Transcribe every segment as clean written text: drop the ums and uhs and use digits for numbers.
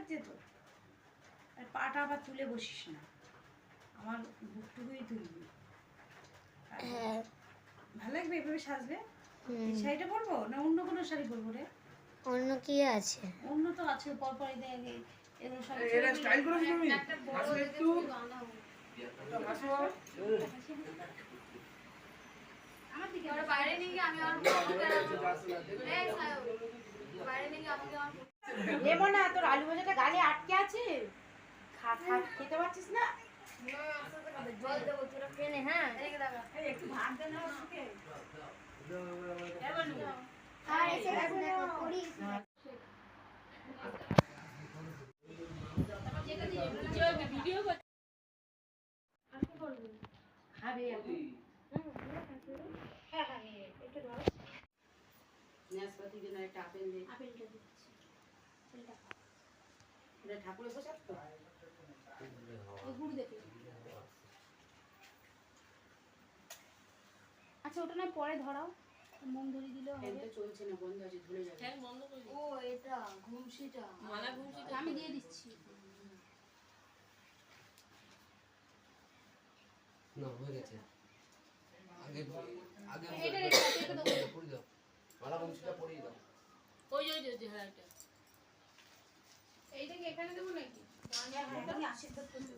লাগছে তো। আর পাটা আবার তুলে বসিস না, আমার বুকটুকুই তুলবি। হ্যাঁ ভালো লাগবে এভাবে সাজবে। এই শাড়িটা পরবো না অন্য কোনো শাড়ি পরবো রে? অন্য কি আছে? অন্য তো আছে, পরপর দেখে এগুলো সব এরা স্টাইল করেছ তুমি? একটা বড় হাসো দেখে একটু। তুমি বাঁধাও। হাসো। আমার দিকে ওরা বাইরে নিয়ে গিয়ে আমি আর এই সায়ব বাইরে নিয়ে গিয়ে আমাকে লেমন না তোর আলু ভাজাটা গালে আটকে আছে, খা খা খেতে পারছিস না? জল দেবো তোরা খেয়ে নে। হ্যাঁ একটু ভাত দে না ওকে। আর এসে দেখো দেখো করি ভিডিও কর আর কি করব খাবে এখন। হ্যাঁ হ্যাঁ নিয়ে একটু ধরো নাশপাতি দিন একটা আপেল দে। আপেলটা দিচ্ছি এটা এটা ঠাকুরের প্রসাদ তো এই গুড় দেখে। আচ্ছা ওটা না পরে ধরাও, মন ধরে দিলেও হবে। এটা চলছে না, বন্ধ আছে, ধরে যাবে। হ্যাঁ বন্ধ করে ও এটা ঘুমসিটা মালা ঘুমসিটা আমি দিয়ে দিচ্ছি। না হয়ে গেছে আগে আগে এটা রেখে এটা তো পড়ে দাও মালা বংশীটা পড়িয়ে দাও ওই যে হ্যাঁ এটা এইটা কি এখানে দেব নাকি? আমি আশীর্বাদ করতে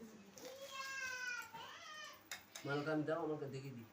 মালাটা আমি দাও আমাকে দেখিয়ে দিই।